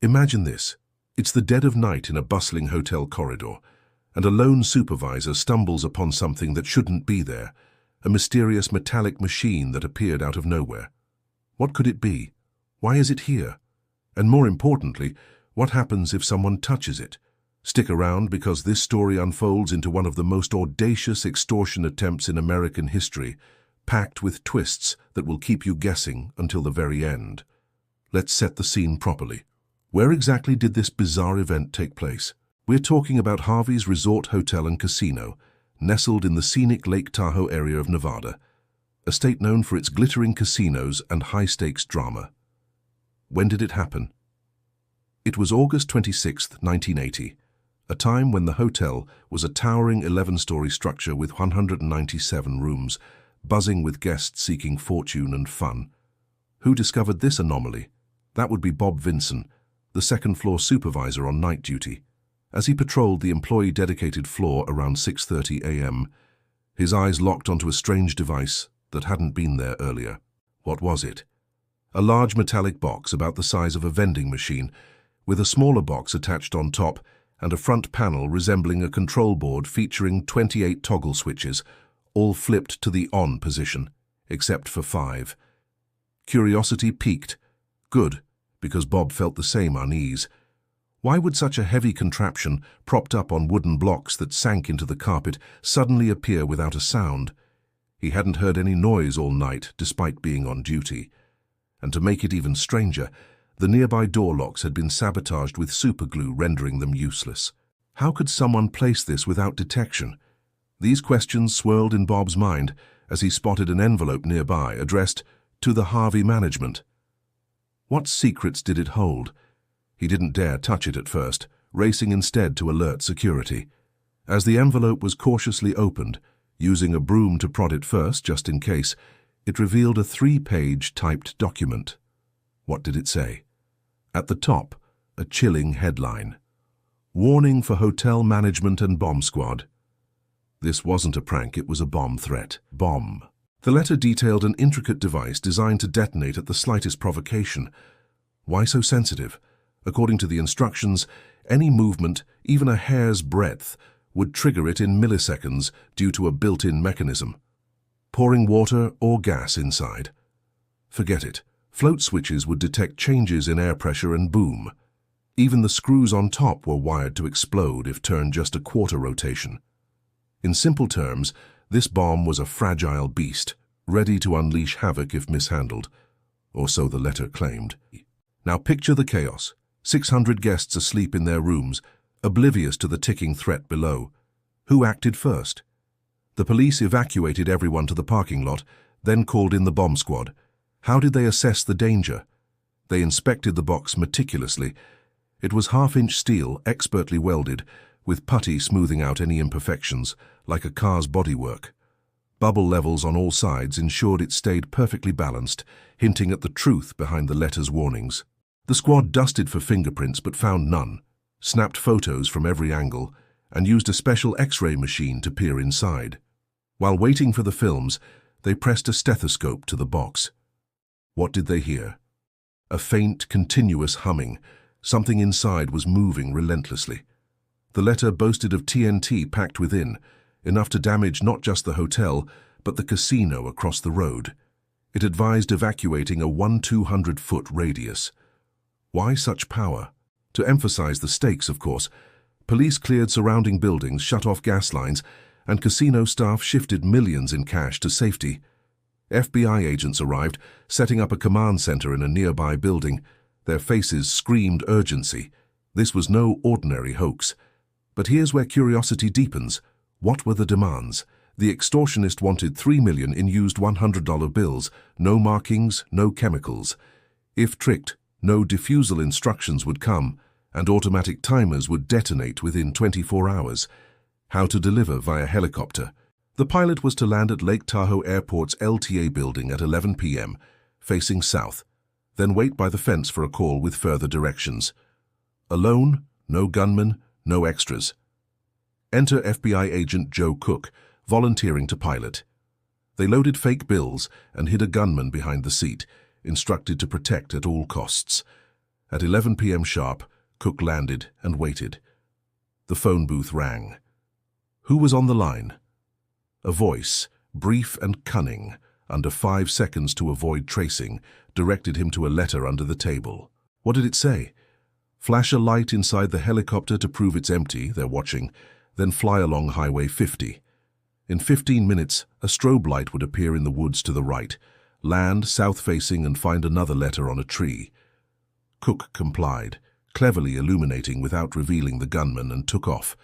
Imagine this. It's the dead of night in a bustling hotel corridor, and a lone supervisor stumbles upon something that shouldn't be there, a mysterious metallic machine that appeared out of nowhere. What could it be? Why is it here? And more importantly, what happens if someone touches it? Stick around, because this story unfolds into one of the most audacious extortion attempts in American history, packed with twists that will keep you guessing until the very end. Let's set the scene properly. Where exactly did this bizarre event take place? We're talking about Harvey's Resort Hotel and Casino, nestled in the scenic Lake Tahoe area of Nevada, a state known for its glittering casinos and high-stakes drama. When did it happen? It was August 26, 1980, a time when the hotel was a towering 11-story structure with 197 rooms, buzzing with guests seeking fortune and fun. Who discovered this anomaly? That would be Bob Vinson, the second-floor supervisor on night duty. As he patrolled the employee-dedicated floor around 6:30 a.m., his eyes locked onto a strange device that hadn't been there earlier. What was it? A large metallic box about the size of a vending machine, with a smaller box attached on top and a front panel resembling a control board featuring 28 toggle switches, all flipped to the on position, except for 5. Curiosity piqued. Good, because Bob felt the same unease. Why would such a heavy contraption, propped up on wooden blocks that sank into the carpet, suddenly appear without a sound? He hadn't heard any noise all night, despite being on duty. And to make it even stranger, the nearby door locks had been sabotaged with superglue, rendering them useless. How could someone place this without detection? These questions swirled in Bob's mind as he spotted an envelope nearby addressed to the Harvey management. What secrets did it hold? He didn't dare touch it at first, racing instead to alert security. As the envelope was cautiously opened, using a broom to prod it first, just in case, it revealed a 3-page typed document. What did it say? At the top, a chilling headline. Warning for hotel management and bomb squad. This wasn't a prank, it was a bomb threat. Bomb. The letter detailed an intricate device designed to detonate at the slightest provocation. Why so sensitive? According to the instructions, any movement, even a hair's breadth, would trigger it in milliseconds due to a built-in mechanism. Pouring water or gas inside. Forget it. Float switches would detect changes in air pressure and boom. Even the screws on top were wired to explode if turned just a quarter rotation. In simple terms, this bomb was a fragile beast, ready to unleash havoc if mishandled, or so the letter claimed. Now picture the chaos. 600 guests asleep in their rooms, oblivious to the ticking threat below. Who acted first? The police evacuated everyone to the parking lot, then called in the bomb squad. How did they assess the danger? They inspected the box meticulously. It was half-inch steel, expertly welded, with putty smoothing out any imperfections, like a car's bodywork. Bubble levels on all sides ensured it stayed perfectly balanced, hinting at the truth behind the letter's warnings. The squad dusted for fingerprints but found none, snapped photos from every angle, and used a special X-ray machine to peer inside. While waiting for the films, they pressed a stethoscope to the box. What did they hear? A faint, continuous humming. Something inside was moving relentlessly. The letter boasted of TNT packed within, enough to damage not just the hotel, but the casino across the road. It advised evacuating a 200-foot radius. Why such power? To emphasize the stakes, of course. Police cleared surrounding buildings, shut off gas lines, and casino staff shifted millions in cash to safety. FBI agents arrived, setting up a command center in a nearby building. Their faces screamed urgency. This was no ordinary hoax. But here's where curiosity deepens. What were the demands? The extortionist wanted $3 million in used $100 bills, no markings, no chemicals. If tricked, no defusal instructions would come, and automatic timers would detonate within 24 hours. How to deliver via helicopter? The pilot was to land at Lake Tahoe Airport's LTA building at 11 p.m., facing south, then wait by the fence for a call with further directions. Alone, no gunman, no extras. Enter FBI agent Joe Cook, volunteering to pilot. They loaded fake bills and hid a gunman behind the seat, instructed to protect at all costs. At 11 p.m. sharp, Cook landed and waited. The phone booth rang. Who was on the line? A voice, brief and cunning, under 5 seconds to avoid tracing, directed him to a letter under the table. What did it say? Flash a light inside the helicopter to prove it's empty, they're watching, then fly along Highway 50. In 15 minutes, a strobe light would appear in the woods to the right, land south-facing and find another letter on a tree. Cook complied, cleverly illuminating without revealing the gunman, and took off.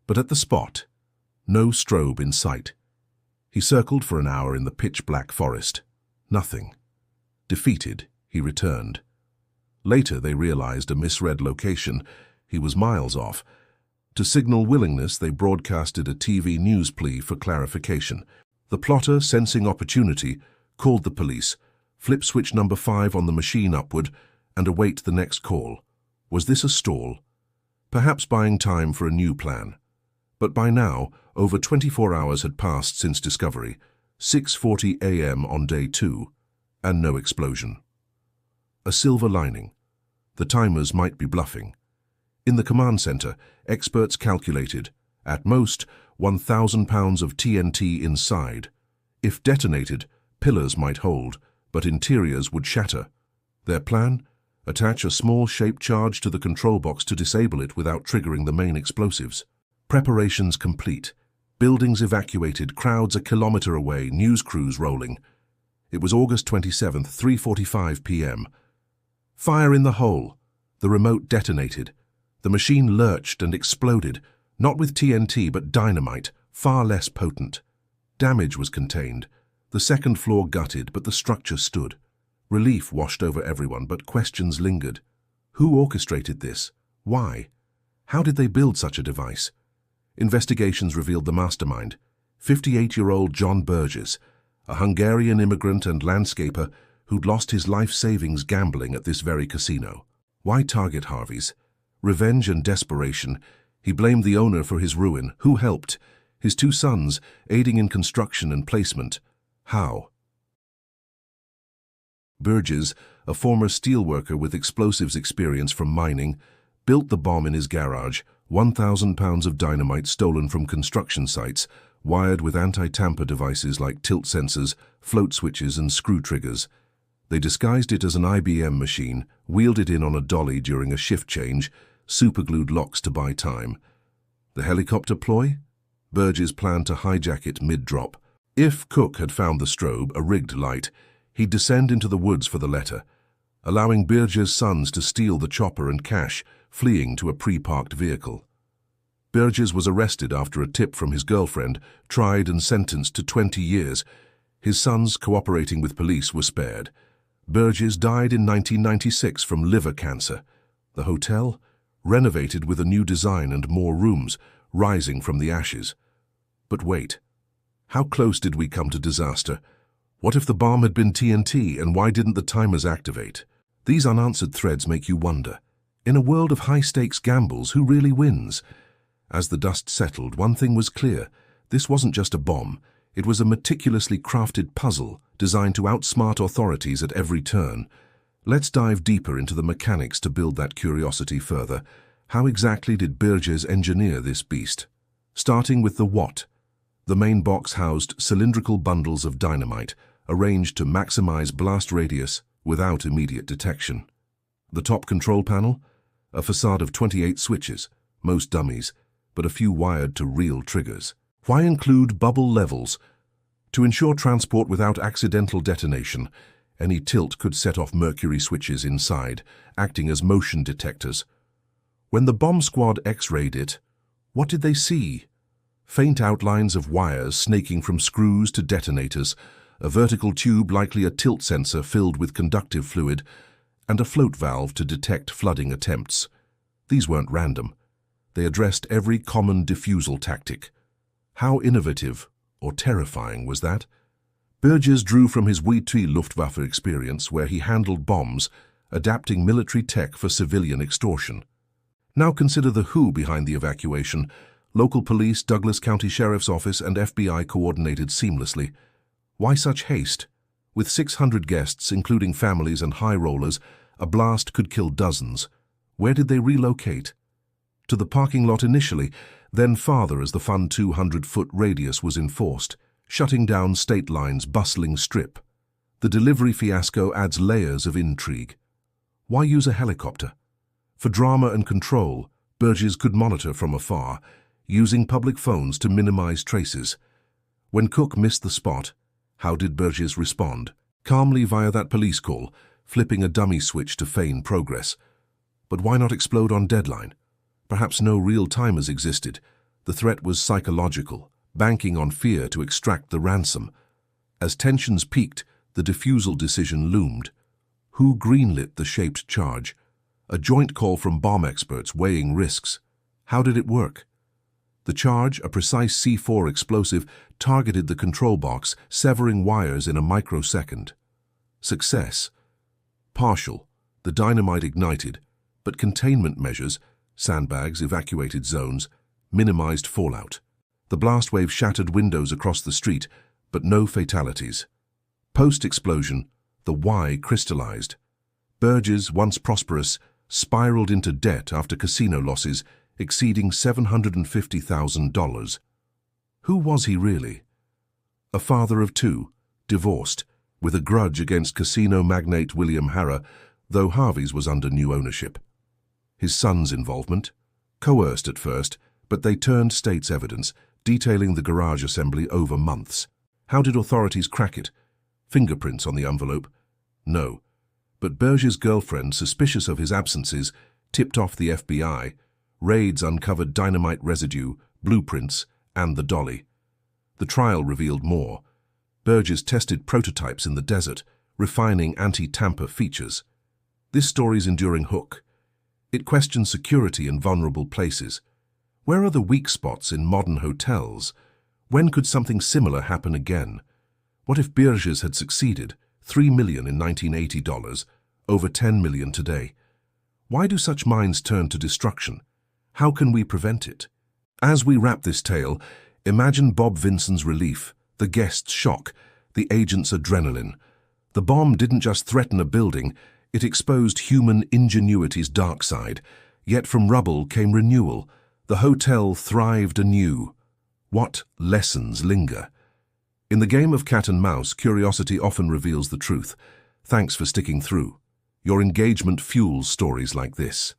But at the spot, no strobe in sight. He circled for an hour in the pitch-black forest. Nothing. Defeated, he returned. Later they realized a misread location. He was miles off. To signal willingness, they broadcasted a TV news plea for clarification. The plotter, sensing opportunity, called the police, flip switch number 5 on the machine upward, and await the next call. Was this a stall? Perhaps buying time for a new plan. But by now, over 24 hours had passed since discovery, 6:40 a.m. on day 2, and no explosion. A silver lining. The timers might be bluffing. In the command center, experts calculated, at most, 1,000 pounds of TNT inside. If detonated, pillars might hold, but interiors would shatter. Their plan? Attach a small shaped charge to the control box to disable it without triggering the main explosives. Preparations complete. Buildings evacuated, crowds a kilometer away, news crews rolling. It was August 27th, 3:45 p.m. Fire in the hole. The remote detonated. The machine lurched and exploded, not with TNT but dynamite, far less potent. Damage was contained. The second floor gutted, but the structure stood. Relief washed over everyone, but questions lingered. Who orchestrated this? Why? How did they build such a device? Investigations revealed the mastermind, 58-year-old John Burgess, a Hungarian immigrant and landscaper who'd lost his life savings gambling at this very casino. Why target Harvey's? Revenge and desperation. He blamed the owner for his ruin. Who helped? His 2 sons, aiding in construction and placement. How? Burgess, a former steelworker with explosives experience from mining, built the bomb in his garage, 1,000 pounds of dynamite stolen from construction sites, wired with anti-tamper devices like tilt sensors, float switches and screw triggers. They disguised it as an IBM machine, wheeled it in on a dolly during a shift change, superglued locks to buy time. The helicopter ploy? Burgess planned to hijack it mid-drop. If Cook had found the strobe, a rigged light, he'd descend into the woods for the letter, allowing Burgess' sons to steal the chopper and cash, fleeing to a pre-parked vehicle. Burgess was arrested after a tip from his girlfriend, tried and sentenced to 20 years. His sons, cooperating with police, were spared. Burgess died in 1996 from liver cancer. The hotel? Renovated with a new design and more rooms, rising from the ashes. But wait. How close did we come to disaster? What if the bomb had been TNT, and why didn't the timers activate? These unanswered threads make you wonder. In a world of high-stakes gambles, who really wins? As the dust settled, one thing was clear. This wasn't just a bomb. It was a meticulously crafted puzzle designed to outsmart authorities at every turn. Let's dive deeper into the mechanics to build that curiosity further. How exactly did Burgess engineer this beast? Starting with the what. The main box housed cylindrical bundles of dynamite, arranged to maximize blast radius without immediate detection. The top control panel? A facade of 28 switches, most dummies, but a few wired to real triggers. Why include bubble levels? To ensure transport without accidental detonation, any tilt could set off mercury switches inside, acting as motion detectors. When the bomb squad X-rayed it, what did they see? Faint outlines of wires snaking from screws to detonators, a vertical tube likely a tilt sensor filled with conductive fluid, and a float valve to detect flooding attempts. These weren't random. They addressed every common diffusal tactic. How innovative or terrifying was that? Burgess drew from his WT Luftwaffe experience where he handled bombs, adapting military tech for civilian extortion. Now consider the who behind the evacuation. Local police, Douglas County Sheriff's Office and FBI coordinated seamlessly. Why such haste? With 600 guests, including families and high rollers, A blast could kill dozens. Where did they relocate? To the parking lot initially, then farther as the fun 200-foot radius was enforced, shutting down State Line's bustling strip. The delivery fiasco adds layers of intrigue. Why use a helicopter? For drama and control, Burgess could monitor from afar, using public phones to minimize traces. When Cook missed the spot, how did Burgess respond? Calmly via that police call, flipping a dummy switch to feign progress. But why not explode on deadline? Perhaps no real timers existed. The threat was psychological, banking on fear to extract the ransom. As tensions peaked, the defusal decision loomed. Who greenlit the shaped charge? A joint call from bomb experts weighing risks. How did it work? The charge, a precise C4 explosive, targeted the control box, severing wires in a microsecond. Success. Partial. The dynamite ignited, but containment measures, sandbags, evacuated zones, minimized fallout. The blast wave shattered windows across the street, but no fatalities. Post-explosion, the why crystallized. Burgess, once prosperous, spiraled into debt after casino losses exceeding $750,000. Who was he really? A father of two, divorced, with a grudge against casino magnate William Harrah, though Harvey's was under new ownership. His son's involvement? Coerced at first, but they turned state's evidence, detailing the garage assembly over months. How did authorities crack it? Fingerprints on the envelope? No. But Burgess' girlfriend, suspicious of his absences, tipped off the FBI. Raids uncovered dynamite residue, blueprints, and the dolly. The trial revealed more. Burgess tested prototypes in the desert, refining anti-tamper features. This story's enduring hook. It questions security in vulnerable places. Where are the weak spots in modern hotels? When could something similar happen again? What if Burgess had succeeded? $3 million in 1980 dollars, over $10 million today. Why do such minds turn to destruction? How can we prevent it? As we wrap this tale, imagine Bob Vinson's relief, the guest's shock, the agent's adrenaline. The bomb didn't just threaten a building, it exposed human ingenuity's dark side. Yet from rubble came renewal. The hotel thrived anew. What lessons linger? In the game of cat and mouse, curiosity often reveals the truth. Thanks for sticking through. Your engagement fuels stories like this.